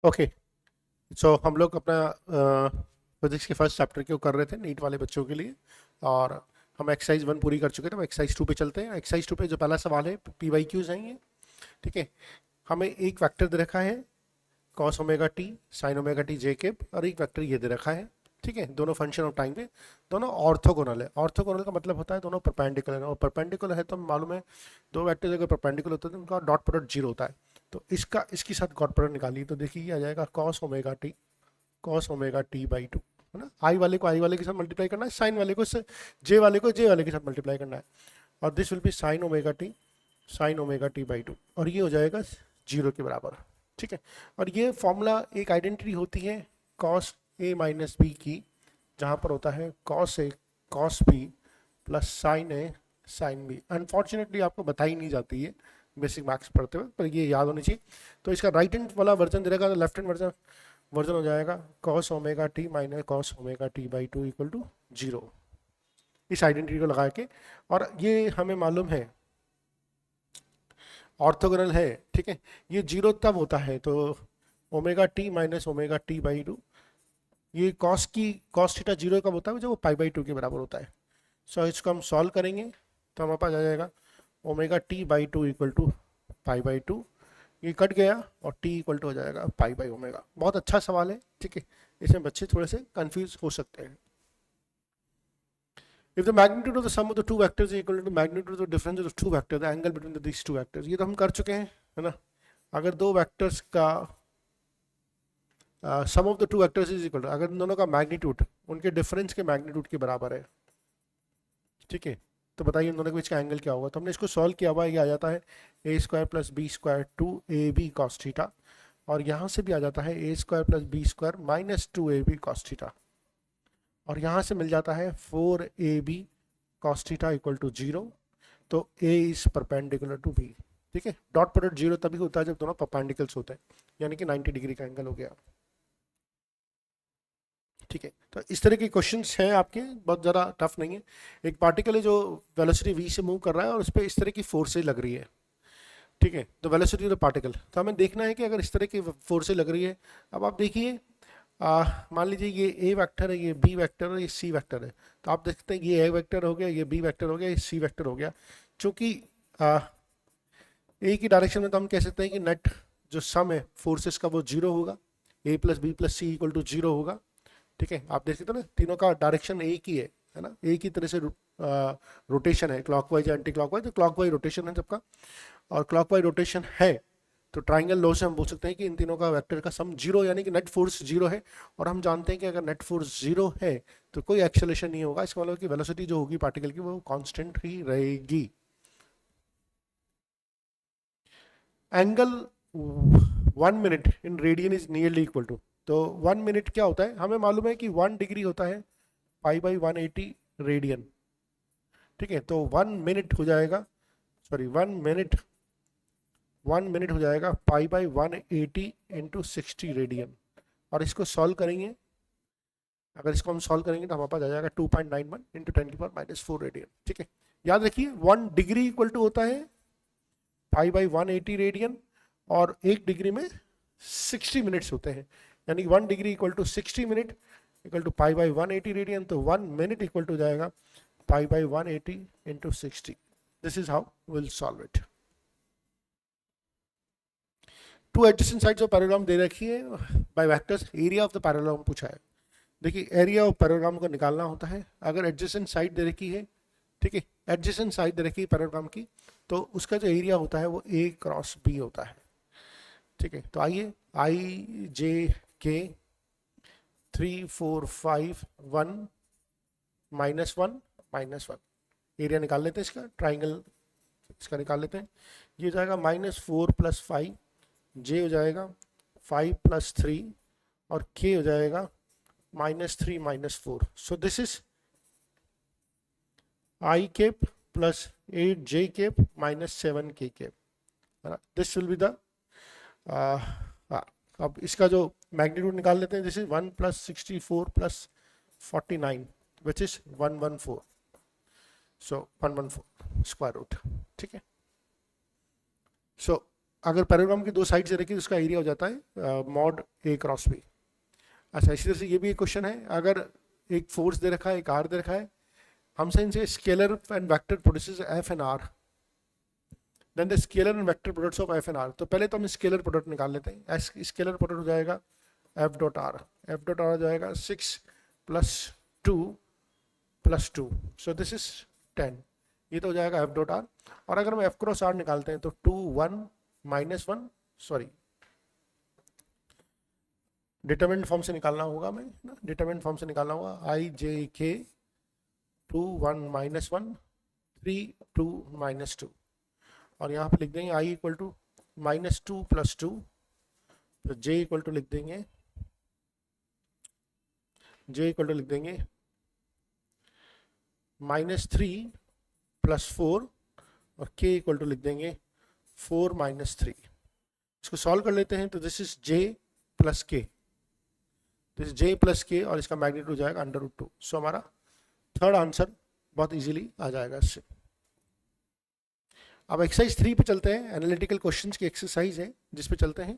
Okay, सो हम लोग अपना फिजिक्स के फर्स्ट चैप्टर को कर रहे थे नीट वाले बच्चों के लिए, और हम एक्सरसाइज 1 पूरी कर चुके थे। अब एक्सरसाइज 2 पे चलते हैं। एक्सरसाइज 2 पे जो पहला सवाल है, पी वाई क्यूज हैं ये, ठीक है। हमें एक वेक्टर दे रखा है cos omega t sine omega t j cap, और एक वेक्टर ये दे रखा है, ठीक है। दोनों फंक्शन ऑफ टाइम पे, दोनों ऑर्थोगोनल है। ऑर्थोगोनल का मतलब होता है दोनों परपेंडिकुलर है, और परपेंडिकुलर है तो मालूम है दो वेक्टर अगर परपेंडिकुलर होते हैं तो उनका डॉट प्रोडक्ट जीरो होता है। तो इसका इसके साथ डॉट प्रोडक्ट निकालिए तो देखिए ये आ जाएगा cos omega t by to, है ना। आई वाले को आई वाले के साथ मल्टीप्लाई करना है, साइन वाले को जे वाले को जे वाले के साथ मल्टीप्लाई करना है, और this will be sign omega t by to, और ये हो जाएगा जीरो के बराबर, ठीक है। और ये फॉर्मूला एक आइडेंटिटी होती है कॉस ए माइनस बी की, जहाँ पर होता है cos A cos B plus sign A sine B. Unfortunately आपको बताई नहीं जाती है बेसिक मैथ्स पढ़ते हुए, पर ये याद होनी चाहिए। तो इसका राइट हैंड वाला वर्जन दे रहेगा, तो लेफ्ट हैंड वर्जन हो जाएगा cos omega t minus cos omega t by two equal to zero, इस आइडेंटिटी को लगा के। और ये हमें मालूम है ऑर्थोगोनल है, ठीक है। ये जीरो तब होता है तो omega t minus omega t by two, ये कॉस थीटा जीरो कब होता है जब वो पाई बाई टू के बराबर होता है। सो इसको हम सॉल्व करेंगे तो हमारे पास आ जाएगा omega t by two equal to pi by two, ये कट गया और टी इक्वल टू हो जाएगा पाई बाई ओमेगा। बहुत अच्छा सवाल है, ठीक है। इसमें बच्चे थोड़े से कंफ्यूज हो सकते हैं। If the magnitude of the sum of the two vectors is equal to the magnitude of the difference of the two vectors, the angle between these two vectors, ये तो हम कर चुके हैं, है ना। अगर दो वेक्टर्स का sum of the two vectors is equal to, अगर इन दोनों का मैग्नीट्यूड उनके डिफरेंस के मैग्नीट्यूड के बराबर है, ठीक है, तो बताइए इन दोनों के बीच का एंगल क्या होगा। तो हमने इसको सॉल्व किया हुआ, ये आ जाता है A square plus B square two A B cos theta, और यहाँ से भी आ जाता है A square plus B square minus two A B cos theta, और यहाँ से मिल जाता है four A B cos theta equal to zero. तो A is perpendicular to B, ठीक है। डॉट प्रोडक्ट जीरो तभी होता है जब दोनों परपेंडिकल्स होते हैं, यानी कि 90 डिग्री का एंगल हो गया, ठीक है। तो इस तरह के क्वेश्चंस हैं आपके, बहुत ज़्यादा टफ नहीं है। एक पार्टिकल है जो वेलोसिटी v से मूव कर रहा है और उस पर इस तरह की फोर्सेज लग रही है, ठीक है। तो वेलोसिटी ऑफ द पार्टिकल, तो हमें देखना है कि अगर इस तरह की फोर्सेज लग रही है, अब आप देखिए मान लीजिए ये ए वेक्टर है, ये बी वेक्टर है, ये सी वेक्टर है। तो आप देखते हैं ये ए वेक्टर हो गया, ये बी वेक्टर हो गया, ये सी वेक्टर हो गया। चूंकि ए की डायरेक्शन में तो हम कह सकते हैं कि नेट जो सम है फोर्सेस का वो जीरो होगा, A plus B plus C equal to zero होगा, ठीक है। आप देख सकते हो ना तीनों का डायरेक्शन एक ही है ना, एक ही तरह से रोटेशन है, क्लॉकवाइज एंटी क्लॉकवाइज, तो क्लॉकवाइज रोटेशन है सबका, और क्लॉकवाइज रोटेशन है तो ट्राइंगल लॉ से हम बोल सकते हैं कि इन तीनों का वेक्टर का सम जीरो, यानी कि नेट फोर्स जीरो है। और हम जानते हैं कि अगर नेट फोर्स जीरो है तो कोई एक्सेलरेशन नहीं होगा, इसका मतलब कि वेलोसिटी जो होगी पार्टिकल की वो कांस्टेंट ही रहेगी। Angle 1 minute in radian is nearly equal to, तो 1 मिनट क्या होता है, हमें मालूम है कि 1 डिग्री होता है पाई बाई 180 रेडियन, ठीक है। तो 1 मिनट हो जाएगा, सॉरी 1 मिनट हो जाएगा पाई बाई 180 इंटू 60 रेडियन। और इसको सॉल्व करेंगे, अगर इसको हम सॉल्व करेंगे तो हमारे पास आ जाएगा 2.91 इंटू 10⁻⁻⁴ रेडियन, ठीक है। याद रखिए 1 डिग्री इक्वल टू होता है पाई बाई 180 रेडियन, और 1 डिग्री में 60 मिनट्स होते हैं, यानी 1 degree equal to 60 minute equal to pi by 180 radian. तो 1 मिनट इक्वल टू जाएगा pi by 180 into 60। This is how will solve it. Two adjacent sides of parallelogram दे रखी है by vectors, area of the parallelogram पूछा है। देखिए area of पैराग्राम को निकालना होता है, अगर एडजेसेंट साइड दे रखी है, ठीक है, एडजेसेंट साइड दे रखी है पैराग्राम की, तो उसका जो एरिया होता है वो ए क्रॉस बी होता है, ठीक है। तो आइए आई जे के 3 4 5 1 -1 एरिया निकाल लेते हैं इसका, ट्राइंगल इसका निकाल लेते हैं। ये हो जाएगा -4 + 5, जे हो जाएगा 5 + 3, और के हो जाएगा -3 -4। So this is i cap plus 8 j cap -7 k cap, है ना। दिस विल बी द, अब इसका जो मैग्नीट्यूड निकाल लेते हैं, this is 1 + 64 + 49 which is 114, so 114 square root, ठीक है। सो अगर पैरेललोग्राम की 2 साइड से रखी तो उसका एरिया हो जाता है मॉड ए क्रॉस बी। अच्छा, इसी तरह से ये भी एक क्वेश्चन है, अगर एक फोर्स दे रखा है, एक आर दे रखा है, हमसे इनसे scalar and vector produces F and R, then the scalar and vector products of F and R. तो पहले तो हम स्केलर प्रोडक्ट निकाल लेते हैं। स्केलर प्रोडक्ट हो जाएगा F dot are, F dot are हो जाएगा 6 + 2 + 2, सो दिस इज 10, ये तो हो जाएगा एफ डॉट आर। और अगर हम एफ क्रॉस आर निकालते हैं तो 2 1 -1, सॉरी डिटरमिनेंट फॉर्म से निकालना होगा, मैं ना डिटरमिनेंट फॉर्म से निकालना होगा, आई जे के 2 1 -1 3 2 -2, और यहाँ पे लिख देंगे i इक्वल टू -2 + 2, तो j इक्वल टू लिख देंगे -3 + 4, और k इक्वल टू लिख देंगे 4 - 3। इसको सॉल्व कर लेते हैं तो this is j + k, this j + k, और इसका मैग्नीट्यूड हो जाएगा √2। सो हमारा थर्ड आंसर बहुत इजीली आ जाएगा इससे। अब एक्सरसाइज 3 पे चलते हैं, एनालिटिकल क्वेश्चंस की एक्सरसाइज है जिस पे चलते हैं।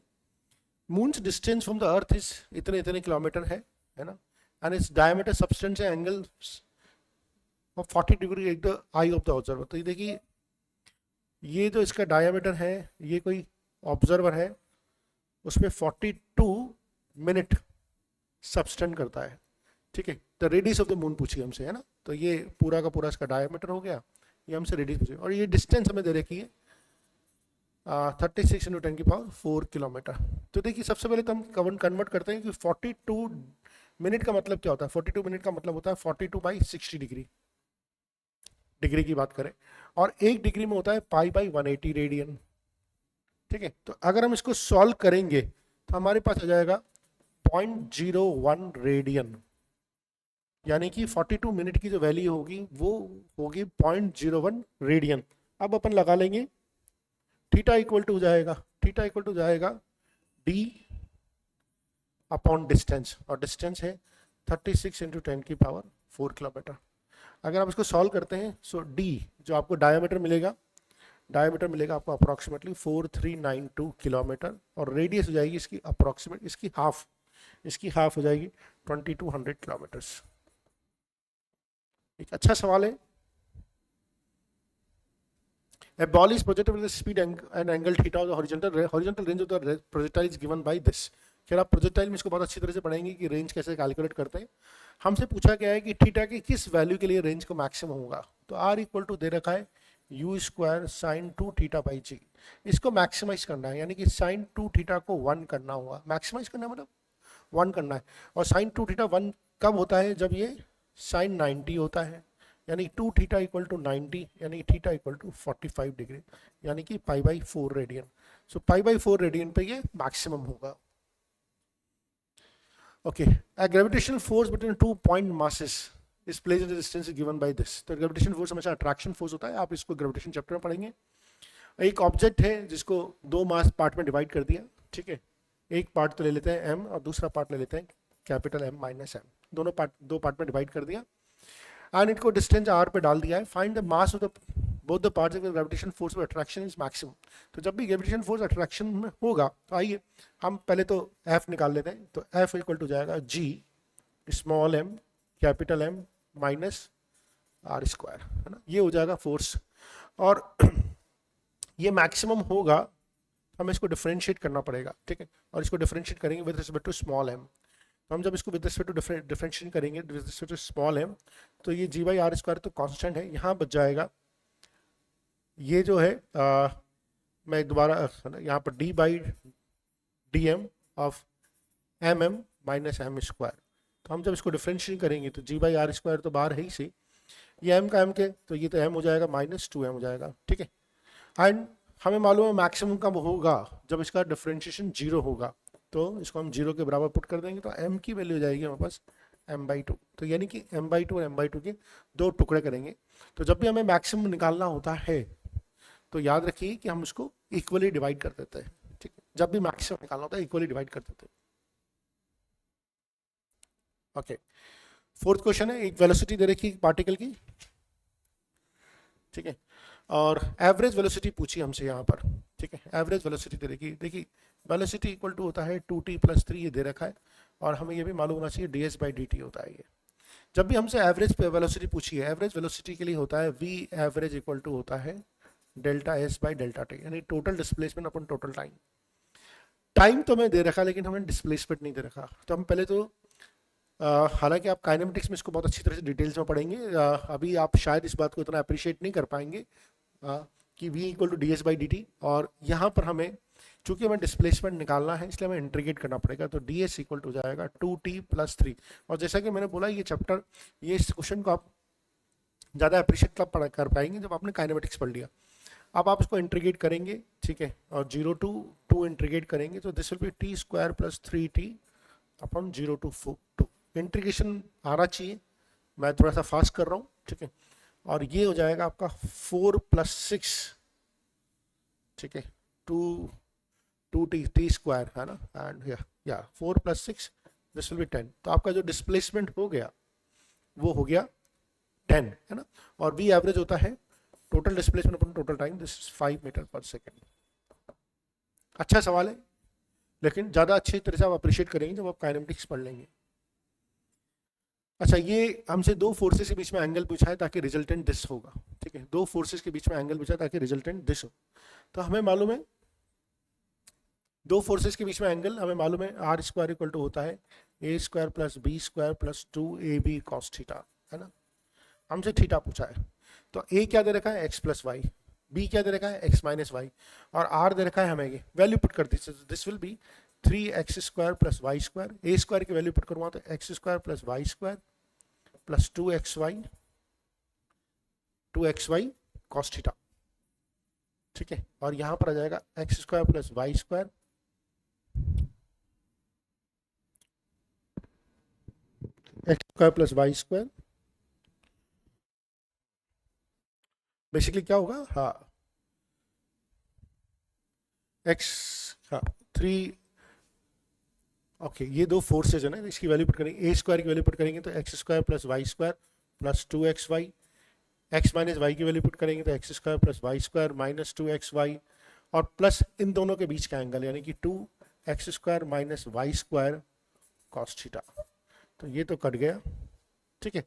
Moons distance from the earth is इतने किलोमीटर है ना, एंड इट्स डायमीटर सब्सटेंस है angle of 40 degree at the I of the observer. तो ये देखिए, ये जो इसका डायमीटर है, ये कोई ऑब्जर्वर है, उसमें 42 मिनट सब्सटेंड करता है, ठीक है। The radius of the moon पूछी हमसे, है ना, तो ये पूरा का पूरा इसका डायमीटर हो गया, ये हमसे रेडियस पूछी, और ये डिस्टेंस हमें दे रखी है 36 × 10⁴ किलोमीटर। तो देखिए, सबसे पहले तो हम कन्वर्ट करते हैं कि 42 मिनट का मतलब क्या होता है। 42 मिनट का मतलब होता है 42/60 डिग्री की बात करें, और 1 डिग्री में होता है π/180 रेडियन, ठीक है। तो अगर हम इसको सॉल्व करेंगे तो हमारे पास आ जाएगा 0.01 रेडियन, यानी कि 42 मिनट की जो वैल्यू होगी वो होगी 0.01 रेडियन। अब अपन लगा लेंगे थीटा इक्वल टू हो जाएगा d अपॉन डिस्टेंस, और डिस्टेंस है 36 × 10⁴ किलोमीटर। अगर आप इसको सॉल्व करते हैं सो d जो आपको डायमीटर मिलेगा आपको अप्रॉक्सीमेटली 4392 किलोमीटर, और रेडियस हो जाएगी इसकी अप्रॉक्सीमेट, इसकी हाफ हो जाएगी 2200 किलोमीटर्स। एक अच्छा सवाल है। A ball is projected with a speed and angle theta of the horizontal range of the projectile is given by this। फिर आप प्रोजेक्टाइल में इसको बहुत अच्छी तरह से पढ़ेंगे कि रेंज कैसे कैलकुलेट करते हैं। हमसे पूछा गया है कि थीटा के किस वैल्यू के लिए रेंज को मैक्सिमम होगा, तो r इक्वल टू दे रखा है u² sin 2θ/g। इसको मैक्सिमाइज करना है, यानी कि sin 2θ को 1 करना होगा। मैक्सिमाइज करना मतलब 1 करना है, और sin 2θ 1 कब होता है, जब ये sin 90 होता है, यानी 2θ = 90, यानी थीटा = 45 डिग्री, यानी कि π/4 रेडियन। सो π/4 रेडियन पे ये मैक्सिमम होगा। Okay, a gravitational force between 2 point masses is placed at a distance given by this। तो ग्रेविटेशन फोर्स हमेशा अट्रैक्शन फोर्स होता है, आप इसको ग्रेविटेशन चैप्टर में पढ़ेंगे। एक ऑब्जेक्ट है जिसको 2 मास पार्ट में डिवाइड कर दिया, ठीक है। एक पार्ट तो ले लेते हैं m, और दूसरा पार्ट ले लेते हैं कैपिटल M - M। दोनों पार्ट 2 पार्ट में डिवाइड कर दिया, एंड इनको डिस्टेंस r पे डाल दिया है। Find the mass of the both the parts of the gravitation force of attraction is maximum. तो जब भी ग्रेविटेशन फोर्स अट्रैक्शन में होगा, तो आइए हम पहले तो f निकाल लेते हैं। तो f इक्वल टू जाएगा g small m capital M minus r², है ना, ये हो जाएगा फोर्स। और ये मैक्सिमम होगा, हमें इसको डिफरेंशिएट करना पड़ेगा, ठीक है, और इसको डिफरेंशिएट करेंगे with respect to small m। तो हम जब इसको विद रिस्पेक्ट टू डिफरेंशिएट करेंगे with respect to small m, तो ये g/r² तो कांस्टेंट है, यहाँ बच जाएगा ये जो है मैं दोबारा यहाँ पर d/dm of mm minus m²। तो हम जब इसको डिफरेंशिएट करेंगे तो g/r² तो बाहर है ही सही, ये m का m के, तो ये तो m हो जाएगा -2m हो जाएगा, ठीक है। एंड हमें मालूम है मैक्सिमम कब होगा, जब इसका डिफरेंशिएशन 0 होगा। तो इसको हम 0 के बराबर पुट कर देंगे, तो m की वैल्यू हो जाएगी हमारे पास m/2। तो यानी कि m/2 और m/2 के 2 टुकड़े करेंगे। तो जब भी हमें मैक्सिमम निकालना होता है तो याद रखिए कि हम उसको इक्वली डिवाइड कर देते हैं, ठीक है। जब भी मैक्सिमम निकालना होता है इक्वली डिवाइड कर देते हैं। ओके, फोर्थ क्वेश्चन है, एक वेलोसिटी दे रखी पार्टिकल की, ठीक है, और एवरेज वेलोसिटी पूछी हमसे यहाँ पर। ठीक है, एवरेज वेलोसिटी दे रखी, देखिए वेलोसिटी इक्वल टू होता है 2t+3, ये दे रखा है, और हमें ये भी मालूम होना चाहिए ds/dt होता है ये। जब भी हमसे एवरेज वेलोसिटी पूछी है, एवरेज वेलोसिटी के लिए होता है v एवरेज इक्वल टू होता है delta S by delta T, यानी टोटल डिस्प्लेसमेंट अपन टोटल टाइम। टाइम तो हमें दे रखा लेकिन हमें डिस्प्लेसमेंट नहीं दे रखा, तो हम पहले तो हालांकि आप काइनेमेटिक्स में इसको बहुत अच्छी तरह से डिटेल्स में पढ़ेंगे, अभी आप शायद इस बात को इतना अप्रिशिएट नहीं कर पाएंगे कि v equal to d s by d t, और यहाँ पर हमें चूंकि हमें डिस्प्लेसमेंट निकालना है इसलिए हमें इंटीग्रेट करना पड़ेगा, तो डी एस इक्वल टू जाएगा 2t+3। और जैसा कि मैंने बोला ये चैप्टर, ये इस क्वेश्चन को आप ज़्यादा अप्रिशिएट कब कर पाएंगे जब आपने काइनेमेटिक्स पढ़ लिया। अब आप इसको इंटीग्रेट करेंगे, ठीक है, और 0 to 2 इंटीग्रेट करेंगे तो this will be t² + 3t upon 0 to 2। Integration आना चाहिए, मैं थोड़ा सा फास्ट कर रहा हूँ, ठीक है, और ये हो जाएगा आपका 4 + 6, ठीक है, 2t² है ना, एंड या 4 + 6 दिस विल बी 10। तो आपका जो डिस्प्लेसमेंट हो गया वो हो गया 10, है ना, और v एवरेज होता है total displacement upon total time, this is 5 मीटर/सेकेंड। अच्छा सवाल है, लेकिन ज़्यादा अच्छी तरह से आप अप्रिशिएट करेंगे जब आप काइनेमेटिक्स पढ़ लेंगे। अच्छा, ये हमसे दो फोर्सेस के बीच में एंगल पूछा है ताकि रिजल्टेंट दिस होगा, ठीक है, दो फोर्सेस के बीच में एंगल पूछा है ताकि रिजल्टेंट दिस हो। तो हमें मालूम है दो फोर्सेस के बीच में एंगल, हमें मालूम है r² इक्वल टू होता है a² + b² + 2ab cos theta, है ना, हमसे थीटा पूछा है। तो a क्या दे रखा है x + y, b क्या दे रखा है x - y, और r दे रखा है हमें ये वैल्यू पुट कर दीजिए, this will be 3x² + y², a² की वैल्यू पुट करूँगा तो x² + y² + 2xy cos theta, ठीक है, और यहाँ पर आ जाएगा x² + y² x² + y², basically क्या होगा, हाँ x, हाँ 3, ओके, ये दो फोर्सेज है ना, इसकी वैल्यू पुट करेंगे, a² की वैल्यू पुट करेंगे तो x² + y² + 2xy, x - y की वैल्यू पुट करेंगे तो x² + y² - 2xy, और प्लस इन दोनों के बीच का एंगल यानी कि 2x² - y² cos थीटा, तो ये तो कट गया, ठीक है,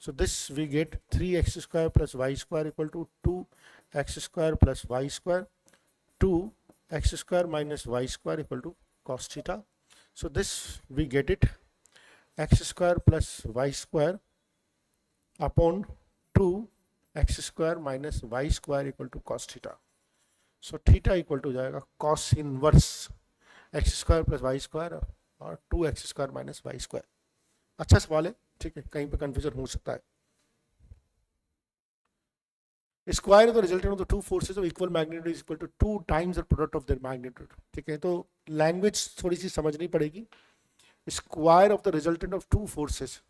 so this we get 3x² + y² equal to 2x² + y², 2x² - y² equal to cos theta, so this we get it x² + y² upon 2x² - y² equal to cos theta, so theta equal to जाएगा cos inverse x² + y² और 2x² - y²। अच्छा सवाल है, ठीक है, कहीं पे confusion हो सकता है। Square the resultant of the two forces of equal magnitude is equal to 2 times the product of their magnitude, ठीक है, तो लैंग्वेज थोड़ी सी समझनी पड़ेगी। Square of the resultant of two forces,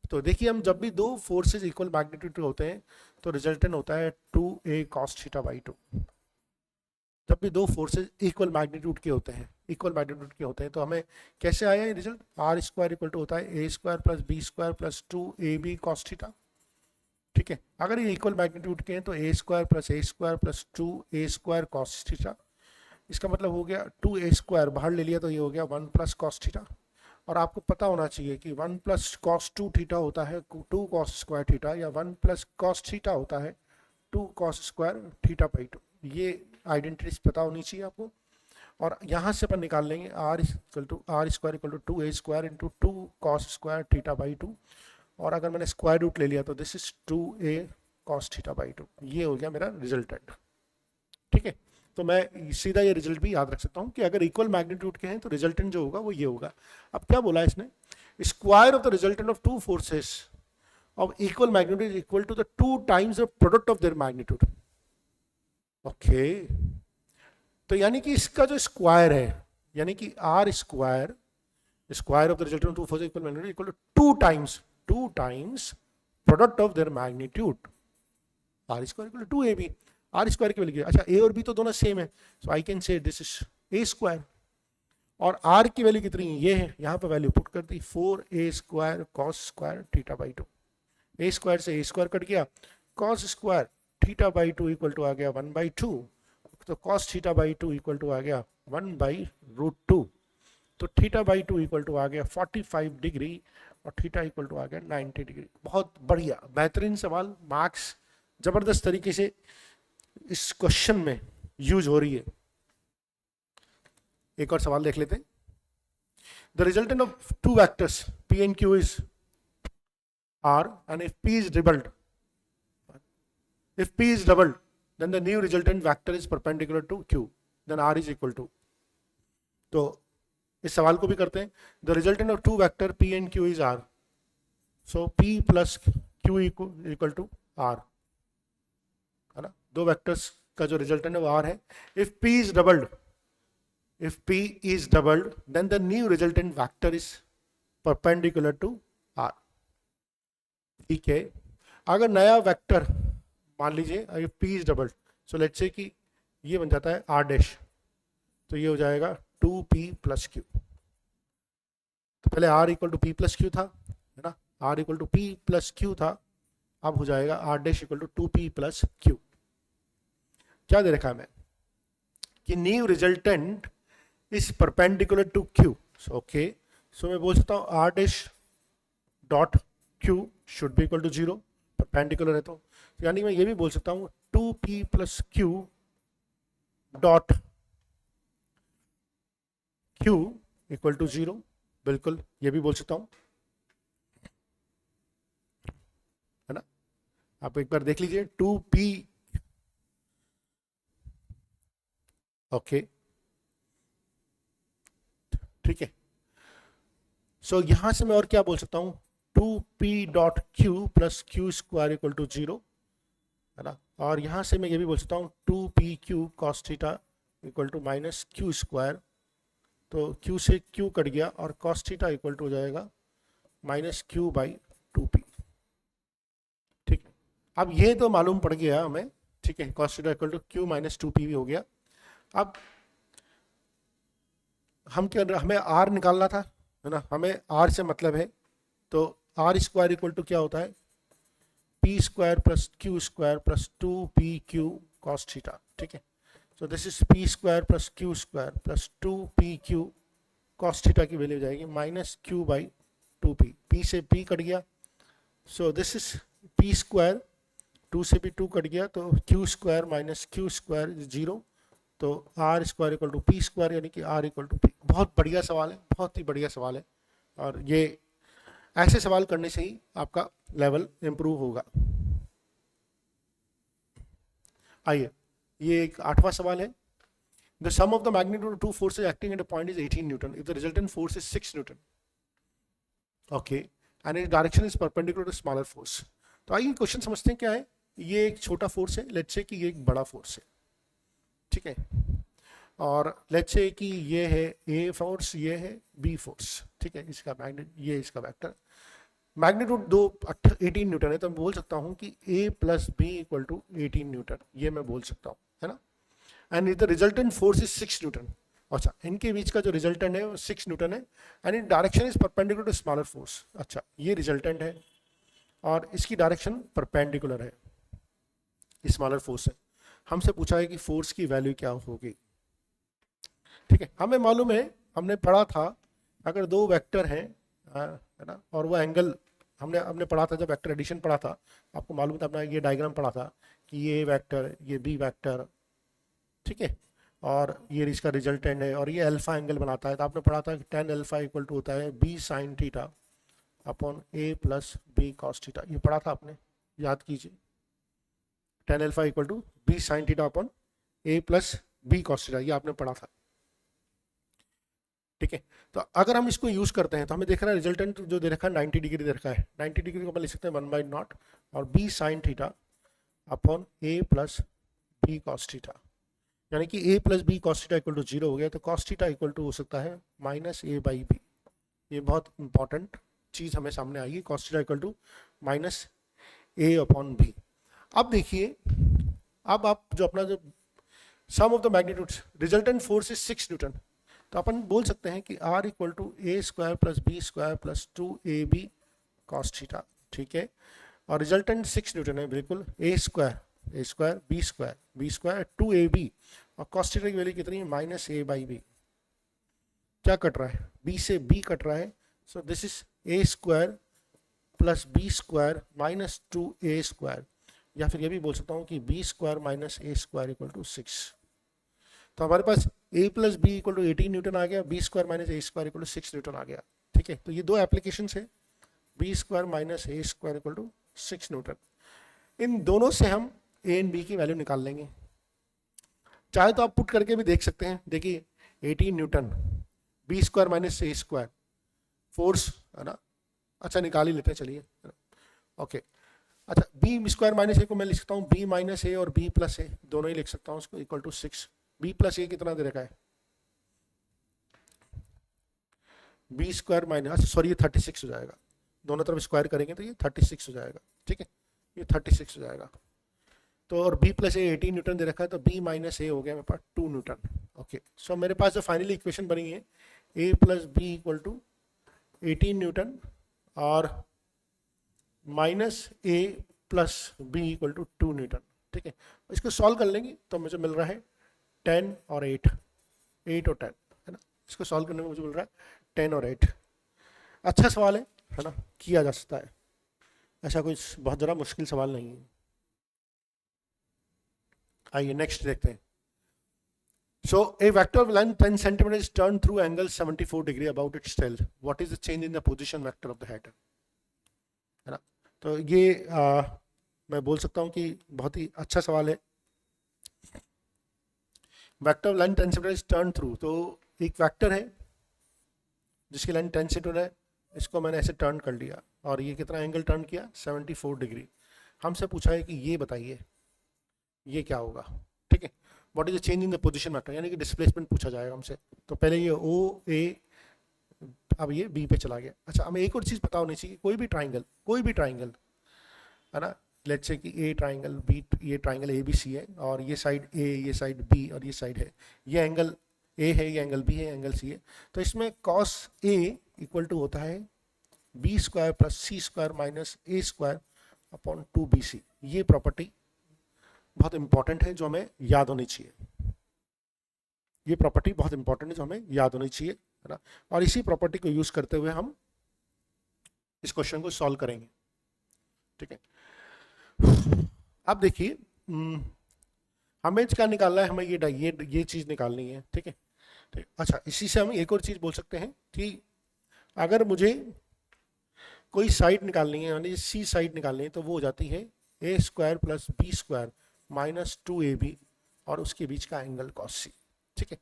तो देखिए हम जब भी दो फोर्सेज इक्वल मैग्नीट्यूड के होते हैं तो रिजल्टेंट होता है 2a cos θ/2। जब भी दो फोर्सेज इक्वल मैग्नीट्यूड के होते हैं, इक्वल मैग्नीट्यूड के होते हैं, तो हमें कैसे आया ये रिजल्ट, r² इक्वल टू होता है a² + b² + 2ab cos θ, ठीक है, अगर ये इक्वल मैग्नीट्यूड के हैं तो a² + a² + 2a² cos θ, इसका मतलब हो गया 2a² बाहर ले लिया तो ये हो गया 1 + cos θ, और आपको पता होना चाहिए कि 1 + cos 2θ होता है 2 cos² θ, या 1 + cos θ होता है 2 cos² θ/2, ये आइडेंटिटीज पता होनी चाहिए आपको। और यहाँ से अपन निकाल लेंगे r² equal to 2a² × 2 cos² θ/2, और अगर मैंने स्क्वायर रूट ले लिया तो दिस इज 2a cos θ/2, ये हो गया मेरा रिजल्टेंट, ठीक है। तो मैं सीधा ये रिजल्ट भी याद रख सकता हूँ कि अगर इक्वल मैग्नीट्यूड के हैं तो रिजल्टेंट जो होगा वो ये होगा। अब क्या बोला है इसने, square of the resultant of two forces of equal magnitude is equal to the 2 times the product of their magnitude, okay, तो यानी कि इसका जो स्क्वायर है, यानी कि r square of the resultant of two forces equal magnitude equal to 2 times product of their magnitude, r² equal to 2ab, r² की value, अच्छा a और b तो दोनों सेम है, so I can say this is a², और r की value कितनी ये है, यहाँ पे वैल्यू पुट कर दी 4a² cos² θ/2, a² से a² कट गया, cos² θ/2 इक्वल टू आ गया 1/2, तो cos theta by 2 equal to आ गया 1/√2, तो थीटा बाई 2 इक्वल टू आ गया 45 डिग्री और थीटा इक्वल टू आ गया 90 डिग्री। बहुत बढ़िया, बेहतरीन सवाल, मार्क्स जबरदस्त तरीके से इस क्वेश्चन में यूज हो रही है। एक और सवाल देख लेते हैं। The resultant of two vectors P and Q is R, and if P is doubled, then the new resultant vector is perpendicular to Q, then R is equal to। तो इस सवाल को भी करते हैं। The resultant of two vector P and Q is R, so P plus Q equal to R, है ना। दो वेक्टर्स का जो रिजल्टेंट है वो R है। if P is doubled, then the new resultant vector is perpendicular to R। ठीक है, अगर नया वेक्टर मान लीजिए if P is doubled, so let's say कि ये बन जाता है R डैश, तो ये हो जाएगा 2P plus Q। तो पहले R equal to P plus Q था, है ना, R equal to P plus Q था, अब हो जाएगा R dash equal to 2P plus Q। क्या दे रखा है मैं कि new resultant is perpendicular to Q, okay, so मैं बोल सकता हूँ R dash dot Q should be equal to 0, perpendicular है तो यानी मैं ये भी बोल सकता हूँ 2P plus Q dot Q equal to 0, बिल्कुल ये भी बोल सकता हूँ, है ना। आप एक बार देख लीजिए 2P, ओके, ठीक है। सो यहां से मैं और क्या बोल सकता हूं, 2P dot Q plus Q square equal to 0, है ना। और यहां से मैं ये भी बोल सकता हूं 2PQ cos theta equal to minus Q square, तो Q से Q कट गया और कॉस थीटा इक्वल टू हो जाएगा माइनस Q बाई 2P। ठीक है, अब ये तो मालूम पड़ गया हमें, ठीक है, cos theta equal to Q minus 2P भी हो गया। अब हम क्या, हमें R निकालना था, है ना, हमें R से मतलब है, तो R स्क्वायर इक्वल टू क्या होता है P square plus Q square plus 2PQ cos theta. ठीक है, so this is P square plus Q square plus 2PQ cos theta की वैल्यू जाएगी minus Q by 2P, P से P cut गया, so this is P square, 2 से भी 2 cut गया, तो Q square minus Q square 0, तो R square equal to P square यानी कि R इक्वल टू P। बहुत बढ़िया सवाल है, बहुत ही बढ़िया सवाल है, और ये ऐसे सवाल करने से ही आपका लेवल इंप्रूव होगा। आइए, ये एक 8वां सवाल है। The sum of the magnitude of two forces acting at a point is 18 newton if the resultant force is 6 newton, okay, and its direction is perpendicular to smaller force. तो आइए question समझते हैं क्या है। ये एक छोटा फोर्स है, लेट्स से कि ये एक बड़ा फोर्स है, ठीक है, और लेट्स से कि ये है A फोर्स, ये है B फोर्स, ठीक है, इसका मैग्नेट, ये इसका वेक्टर, मैग्नीट्यूड 18 न्यूटन है, तो मैं बोल सकता हूँ कि A plus B equal to 18 newton, ये मैं बोल सकता हूँ, है ना। And the resultant force is 6 newton, अच्छा, इनके बीच का जो रिजल्टेंट है वो 6 न्यूटन है, and in direction is perpendicular to smaller force. अच्छा, ये रिजल्टेंट है और इसकी डायरेक्शन परपेंडिकुलर है स्मॉलर फोर्स है। हमसे पूछा है कि फोर्स की वैल्यू क्या होगी, ठीक है। हमें मालूम है, हमने पढ़ा था, अगर दो वेक्टर हैं, है ना, और वो एंगल हमने पढ़ा था, जब वेक्टर एडिशन पढ़ा था, आपको मालूम था, अपना ये डायग्राम पढ़ा था कि ये वेक्टर, ये बी वेक्टर, ठीक है, और ये इसका रिजल्टेंट है, और ये अल्फा एंगल बनाता है, तो आपने पढ़ा था कि tan अल्फा इक्वल टू होता है B sine theta upon A plus B cos theta. ये पढ़ा था आपने, याद कीजिए, tan alpha equal to B sine theta upon A plus B cos theta, ये आपने पढ़ा था, ठीक है। तो अगर हम इसको यूज करते हैं तो हमें देख रहा है रिजल्टेंट जो दे रखा है 90 डिग्री दे रखा है, 90 डिग्री को अपन लिख सकते हैं 1/0 और B sine theta upon A plus B cos theta, यानी कि A plus B cos theta equal to 0 हो गया, तो कॉस थीटा इक्वल टू हो सकता है माइनस A बाई B। ये बहुत इंपॉर्टेंट चीज हमें सामने आएगी, cos theta equal to minus A upon B। अब देखिए, अब आप जो अपना जो sum of the magnitudes, resultant force is 6 newton, तो अपन बोल सकते हैं कि R equal to A square plus B square plus 2AB cos theta, ठीक है, और रिजल्टेंट 6 न्यूटन है, बिल्कुल, A square B square 2AB और कॉस थीटा की वैल्यू कितनी है, माइनस ए बाई बी। क्या कट रहा है, बी से बी कट रहा है, so this is A square plus B square minus 2a square, या फिर ये भी बोल सकता हूँ कि B square minus A square equal to 6। तो हमारे पास a plus B equal to 18 newton आ गया, B square minus A square equal to 6 newton आ गया। ठीक है, तो ये दो एप्लीकेशन है, B square minus A square equal to 6 newton. इन दोनों से हम ए एंड बी की वैल्यू निकाल लेंगे। चाहे तो आप पुट करके भी देख सकते हैं। देखिए 18 Newton, B square minus A square, force है ना, अच्छा निकाल ही लेते हैं चलिए। ओके, अच्छा बी स्क्वायर माइनस ए को मैं लिख सकता हूँ बी माइनस ए और बी प्लस ए, दोनों ही लिख सकता हूँ उसको, इक्वल टू 6। बी प्लस ए कितना दे रखा है, बी स्क्वायर माइनस, सॉरी ये 36 हो जाएगा, दोनों तरफ स्क्वायर करेंगे तो ये 36 हो जाएगा। ठीक है, ये 36 हो जाएगा। तो और b प्लस ए 18 न्यूटन दे रखा है, तो b माइनस ए हो गया मेरे पास 2 न्यूटन। ओके, सो मेरे पास जो फाइनली इक्वेशन बनी है a plus B equal to 18 newton और minus A plus B equal to 2 newton. ठीक है, इसको सॉल्व कर लेंगे तो मुझे मिल रहा है 10 और 8, 8 और 10 है ना। इसको सॉल्व करने में मुझे मिल रहा है 10 और 8। अच्छा सवाल है ना, किया जा सकता है, ऐसा कोई बहुत ज़्यादा मुश्किल सवाल नहीं है। आइए नेक्स्ट देखते हैं। So a vector of length 10 cm is turned through angle 74 degree about its tail. What is the change in the position vector of the head? है ना, तो ये मैं बोल सकता हूँ कि बहुत ही अच्छा सवाल है। Vector length 10 centimetre is turn through, तो एक वेक्टर है जिसकी लेंथ 10 सेंटीमीटर है, इसको मैंने ऐसे टर्न कर लिया और ये कितना एंगल टर्न किया, 74 डिग्री। हमसे पूछा है कि ये बताइए ये क्या होगा। ठीक है, what is the change in the position vector, यानी कि डिस्प्लेसमेंट पूछा जाएगा हमसे। तो पहले ये ओ ए, अब ये बी पे चला गया। अच्छा, हमें एक और चीज़ पता होनी चाहिए, कोई भी ट्राइंगल है ना, लेट्स से कि ए ट्राइंगल बी, ये ट्राइंगल ए बी सी है और ये साइड ए, ये साइड बी और ये साइड है, ये एंगल ए है, ये एंगल बी है, एंगल सी है। तो इसमें कॉस ए इक्वल टू होता है B square plus C square minus A square upon 2bc। ये प्रॉपर्टी बहुत इंपॉर्टेंट है जो हमें याद होनी चाहिए। ये प्रॉपर्टी बहुत इंपॉर्टेंट है जो हमें याद होनी चाहिए, है ना। और इसी प्रॉपर्टी को यूज करते हुए हम इस क्वेश्चन को सॉल्व करेंगे। ठीक है, अब देखिए हमें क्या निकालना है, हमें ये चीज निकालनी है। ठीक है, ठीक। अच्छा, इसी से हम एक और चीज बोल सकते हैं कि अगर मुझे कोई साइड निकालनी है, यानी सी साइड निकालनी है, तो वो हो जाती है A square plus B square minus 2ab और उसके बीच का एंगल कॉस सी। ठीक है,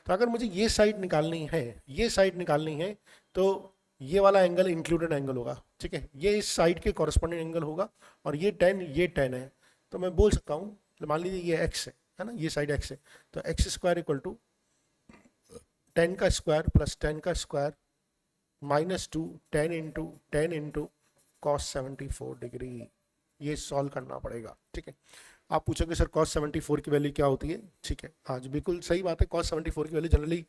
तो अगर मुझे ये साइड निकालनी है तो ये वाला एंगल इंक्लूडेड एंगल होगा। ठीक है, ये इस साइड के कॉरस्पॉन्डिंग एंगल होगा और ये 10 है। तो मैं बोल सकता हूँ, मान लीजिए ये x है ना, ये साइड x है, तो एक्स स्क्वायर इक्वल टू 10 का स्क्वायर प्लस 10 का square minus 2 10 into cos 74 degree. ये सॉल्व करना पड़ेगा। ठीक है, आप पूछोगे सर कॉस 74 की वैल्यू क्या होती है। ठीक है, आज बिल्कुल सही बात है, कॉस 74 की वैल्यू जनरली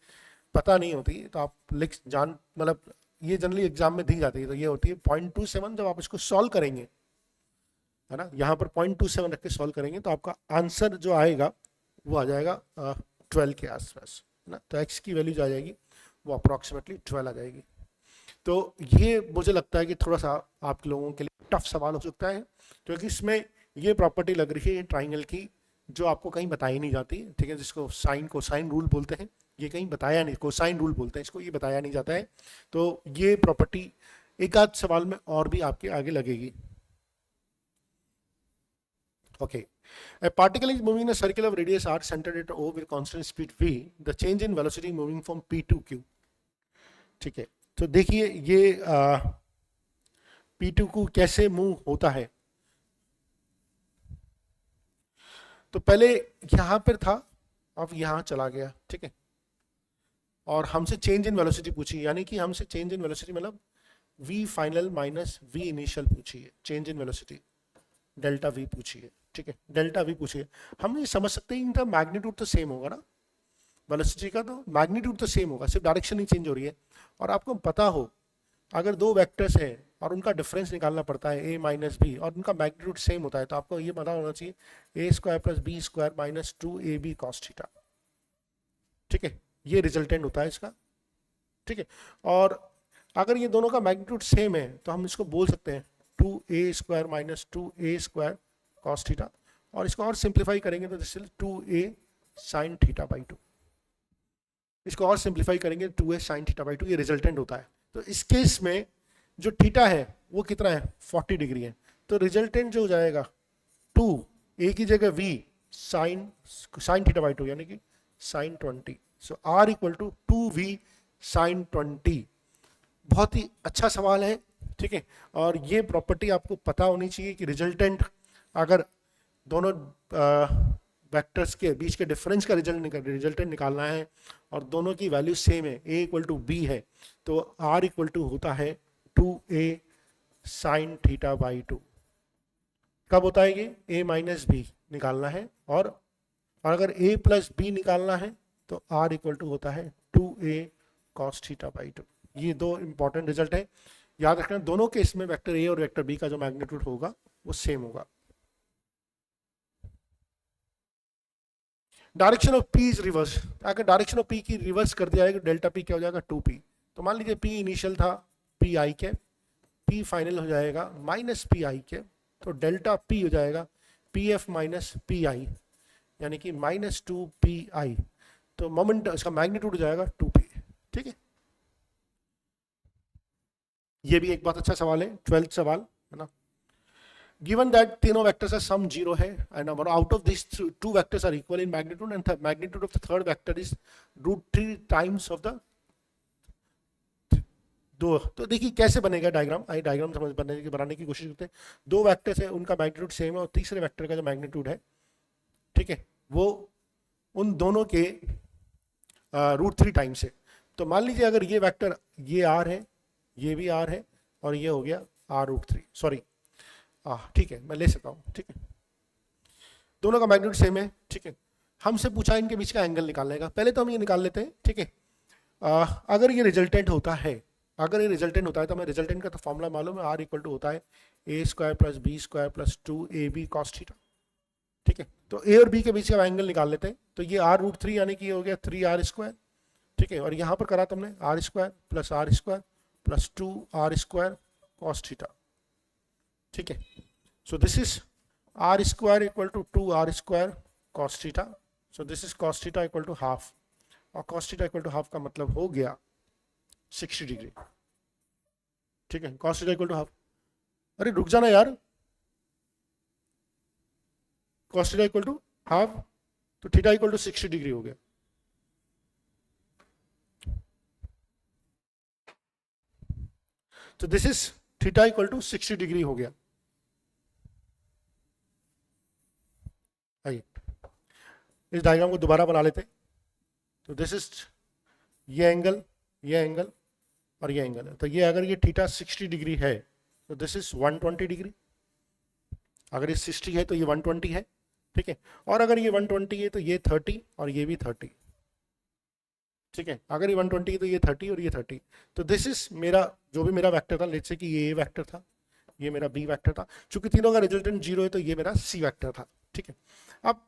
पता नहीं होती, तो आप मतलब ये जनरली एग्जाम में दी जाती है, तो ये होती है 0.27। जब आप इसको सॉल्व करेंगे, है ना, यहाँ पर 0.27 रख के सॉल्व करेंगे तो आपका आंसर जो आएगा वो आ जाएगा 12 के आसपास, है ना। तो एक्स की वैल्यू जो आ जाएगी वो अप्रॉक्सीमेटली 12 आ जाएगी। तो ये मुझे लगता है कि थोड़ा सा आप लोगों के लिए टफ सवाल हो सकता है, क्योंकि इसमें ये प्रॉपर्टी लग रही है ट्राइंगल की जो आपको कहीं बताई नहीं जाती। ठीक है, जिसको कोसाइन रूल बोलते हैं, ये कहीं बताया नहीं, कोसाइन रूल बोलते हैं इसको, ये बताया नहीं जाता है। तो ये प्रॉपर्टी एक आध सवाल में और भी आपके आगे लगेगी। Okay, a particle is moving in a circle of radius r centered at O with constant speed v. The change in velocity moving from P to Q. ठीक है, तो देखिए ये P2 Q कैसे मूव होता है। तो पहले यहां पर था, अब यहां चला गया। ठीक है, और हमसे चेंज इन वेलोसिटी पूछी, यानी कि हमसे चेंज इन वेलोसिटी मतलब v final minus v initial पूछी है, change in velocity delta v पूछी है। ठीक है, डेल्टा v पूछिए। हम ये समझ सकते हैं इनका मैग्नीट्यूड तो सेम होगा ना, वेलोसिटी का तो मैग्नीट्यूड तो सेम होगा, सिर्फ डायरेक्शन ही चेंज हो रही है। और आपको पता हो अगर दो वेक्टर्स हैं और उनका डिफरेंस निकालना पड़ता है a माइनस बी और उनका मैग्नीट्यूड सेम होता है, तो आपको ये पता होना चाहिए a square plus B square minus 2ab cos theta. ठीक है, ये रिजल्टेंट होता है इसका, ठीक है। और अगर ये दोनों का मैग्नीट्यूड सेम है तो हम इसको बोल सकते हैं 2a² minus 2a² cos theta, और इसको और सिंप्लीफाई करेंगे तो this is 2a sine theta by 2। इसको और सिंप्लीफाई करेंगे 2a साइन थीटा बाई 2, ये रिजल्टेंट होता है। तो इस केस में जो थीटा है वो कितना है, 40 डिग्री है, तो रिजल्टेंट जो हो जाएगा 2a की जगह v साइन थीटा बाई 2 यानी कि sine 20। So r equal to 2v sine 20। बहुत ही अच्छा सवाल है, ठीक है। और ये प्रॉपर्टी आपको पता होनी चाहिए कि रिजल्टेंट अगर दोनों वेक्टर्स के बीच के डिफरेंस का रिजल्टेंट निकालना है और दोनों की वैल्यू सेम है, a इक्वल टू b है, तो r इक्वल टू होता है 2a साइन थीटा बाई 2। कब होता है ये, a माइनस b निकालना है, और अगर a प्लस b निकालना है तो r इक्वल टू होता है 2a कॉस थीटा बाई 2। ये दो इंपॉर्टेंट रिजल्ट है, याद रखना। दोनों केस में वेक्टर a और वेक्टर b का जो मैग्नीट्यूड होगा वो सेम होगा। Direction of p is reverse. अगर डायरेक्शन ऑफ p की रिवर्स कर दिया जाएगा डेल्टा p क्या हो जाएगा 2p। तो मान लीजिए p इनिशियल था p i के, p फाइनल हो जाएगा माइनस p i के, तो डेल्टा p हो जाएगा pf माइनस p i यानी कि माइनस 2pi। तो मोमेंट इसका मैग्नीट्यूड हो जाएगा 2p, ठीक है। ये भी एक बहुत अच्छा सवाल है, 12th सवाल है ना। Given that तीनों वेक्टर्स का सम 0 है and out of these two vectors are equal in magnitude and the magnitude of the third vector is √3 times of the दो। तो देखिए कैसे बनेगा डायग्राम, आइए डायग्राम समझ बनाने की कोशिश करते हैं। दो वेक्टर्स है, उनका मैग्नीट्यूड सेम है, और तीसरे वेक्टर का जो मैग्नीट्यूड है, ठीक है, वो उन दोनों के √3 टाइम्स है। तो मान लीजिए अगर ये वेक्टर ये r है, ये भी r है, और ये हो गया r√3, सॉरी ठीक है मैं ले सकता हूँ, ठीक है। दोनों का मैग्नीट्यूड सेम है, ठीक है। हमसे पूछा इनके बीच का एंगल निकालने का, पहले तो हम ये निकाल लेते हैं, ठीक है। अगर ये रिजल्टेंट होता है, अगर ये रिजल्टेंट होता है तो हमें रिजल्टेंट का तो फॉर्मूला मालूम है, r इक्वल टू होता है a² plus b² plus 2ab cos theta, ठीक है। तो a और b के बीच का एंगल निकाल लेते हैं। तो ये r√3 यानी कि ये हो गया 3r², ठीक है। और यहाँ पर करा तुमने r² plus r² plus 2r² cos theta, ठीक है। So this is r² equal to 2r² cos theta. So this is cos theta equal to half, और cos theta equal to half का मतलब हो गया 60 डिग्री, ठीक है। Cos theta equal to half, अरे रुक जाना यार, cos theta equal to half, तो थीटा इक्वल टू 60 डिग्री हो गया। तो this is theta equal to 60 degree हो गया। आइए इस डायग्राम को दोबारा बना लेते हैं। तो दिस इज ये एंगल, ये एंगल और ये एंगल है। तो ये अगर ये थीटा 60 डिग्री है तो दिस इज 120 डिग्री। अगर ये 60 है तो ये 120 है, ठीक है। और अगर ये 120 है तो ये 30 और ये भी 30, ठीक है। अगर ये 120 है तो ये 30 और ये 30। तो दिस इज मेरा जो भी मेरा वेक्टर था, लेट्स से कि ये A वेक्टर था, ये मेरा B वेक्टर था। चूंकि तीनों का रिजल्टेंट 0 है तो ये मेरा C वेक्टर था, ठीक है। अब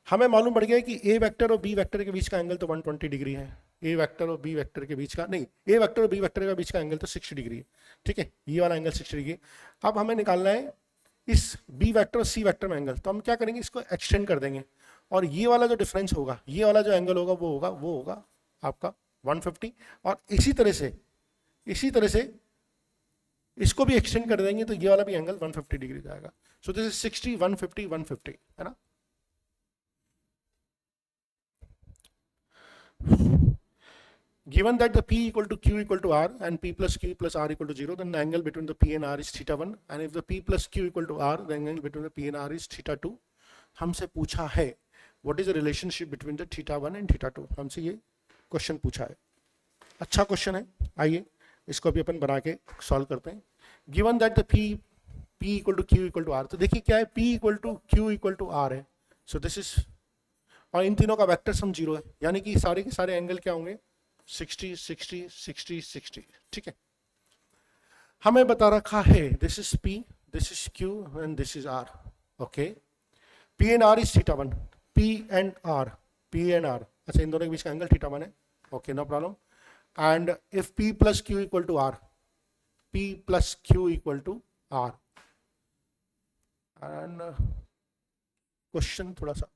हमें मालूम पड़ गया कि A वेक्टर और B वेक्टर के बीच का एंगल तो 120 डिग्री है। A वेक्टर और B वेक्टर के बीच का नहीं, A वेक्टर और B वेक्टर के बीच का एंगल तो 60 डिग्री है, ठीक है। ये वाला एंगल 60 डिग्री। अब हमें निकालना है इस B वेक्टर और C वेक्टर में एंगल। तो हम क्या करेंगे, इसको एक्सटेंड कर देंगे, और ये वाला जो डिफरेंस होगा, ये वाला जो एंगल होगा वो होगा आपका 150। और इसी तरह से इसको भी एक्सटेंड कर देंगे तो ये वाला भी एंगल 150 डिग्री जाएगा। सो दिस इज 60 150 150, है ना। Given that the P equal to Q equal to R and P plus Q plus R equal to 0, then the angle between the P and R is θ1, and if the P plus Q equal to R, the angle between the P and R is θ2. हमसे पूछा है what is the relationship between the θ1 and θ2, हमसे ये question पूछा है। अच्छा question है, आइए इसको अभी अपन बना के सॉल्व करते हैं। Given that the P equal to Q equal to R, तो देखिए क्या है, P equal to Q equal to R है। So this is, और इन तीनों का वेक्टर सम 0 है, यानी कि सारे के सारे एंगल क्या होंगे 60 60 60 60, ठीक है। हमें बता रखा है this is P, this is Q and this is R, okay. P and R is θ1, P and R अच्छा इन दोनों के बीच का एंगल थीटा 1 है, okay no problem. And if P plus Q equal to R, P plus Q equal to R, and question थोड़ा सा,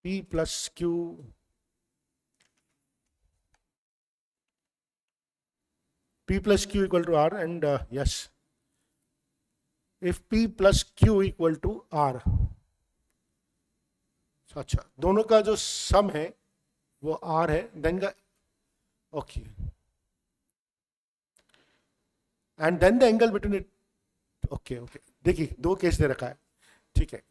P plus Q, P plus Q equal to R, and yes, if P plus Q equal to R, अच्छा दोनों का जो सम है वो R है, then का okay, and then the angle between it, okay okay, देखिए दो केस दे रखा है, ठीक है.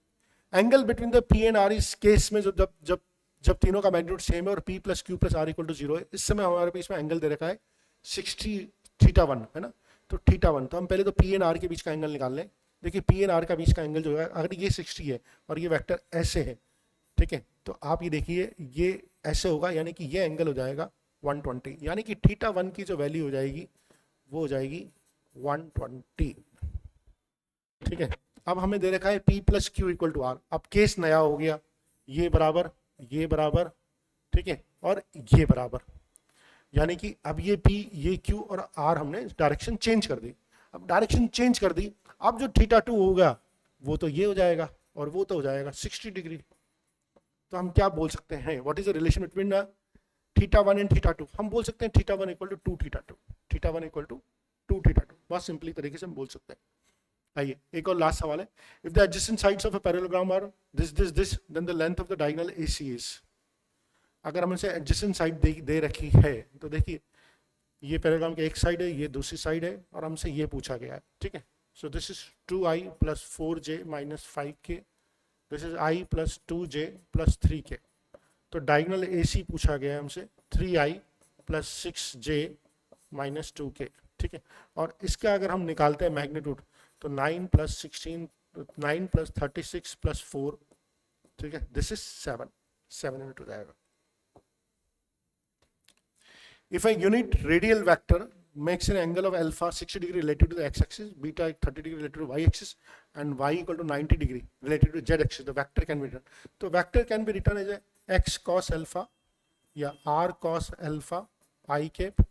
Angle between the P and R इस केस में जो जब जब जब तीनों का मैग्नीट्यूड सेम है और P plus Q plus R equal to 0 है, इस समय हमारे पास में एंगल दे रखा है 60 थीटा 1 है ना. तो थीटा 1, तो हम पहले तो P एंड R के बीच का एंगल निकाल लें. देखिए P एंड R का बीच का एंगल जो है, अगर ये 60 है और ये वेक्टर ऐसे है, ठीक है, तो आप ये देखिए ये ऐसे होगा, यानी कि ये एंगल हो जाएगा 120, यानी कि थीटा 1 की जो वैल्यू हो जाएगी वो हो जाएगी 120, ठीक है. अब हमें दे रखा है P plus Q equal to R. अब केस नया हो गया, ये बराबर, ठीक है, और ये बराबर, यानी कि अब ये P, ये Q और R हमने डायरेक्शन चेंज कर दी. अब डायरेक्शन चेंज कर दी, अब जो थीटा 2 होगा वो तो ये हो जाएगा और वो तो हो जाएगा 60 डिग्री. तो हम क्या बोल सकते हैं, what is the relation between theta 1 and theta 2? हम बोल सकते हैं theta 1 equal to 2 theta 2, theta 1 equal to 2 theta 2. बहुत सिंपली तरीके से हम बोल सकते हैं. आइए एक और लास्ट सवाल है. If the adjacent sides of a parallelogram are this this this, then the length of the diagonal AC is. अगर हमसे एडजेसेंट साइड दे रखी है, तो देखिए ये पैरेललोग्राम की एक साइड है, ये दूसरी साइड है, और हमसे ये पूछा गया है, ठीक है. So this is 2i plus 4j minus 5k, this is i plus 2j plus 3k. तो डायगोनल AC पूछा गया है हमसे 3i plus 6j minus 2k, ठीक है. और इसका अगर हम निकालते हैं मैग्नीट्यूड, तो 9 प्लस 16, 9 प्लस 36 प्लस 4, ठीक है, दिस इज 7 इनटू जाएगा. If a unit radial vector makes an angle of alpha 60 degree related to the x-axis, beta 30 degree related to y-axis, and y equal to 90 degree related to z-axis, the vector can be written. So vector can be written as a x cos alpha या r cos alpha I cap,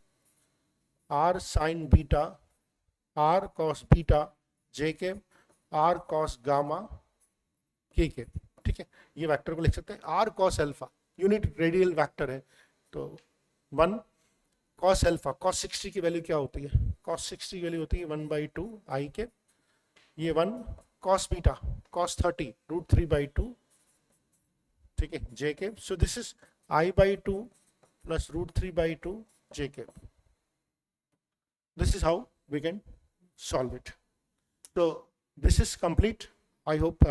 r sin beta, r cos beta j cap, r cos gamma k cap, ठीक है. ये vector को लिख सकते हैं r cos alpha, unit radial vector है. तो 1 cos अल्फा, cos 60 की वैल्यू क्या होती है, cos 60 की वैल्यू होती है 1/2 I के, ये 1 cos बीटा cos 30 √3/2, ठीक है, j k. So this is I/2 plus √3/2 j k. This is how we can solve it. So this is complete. I hope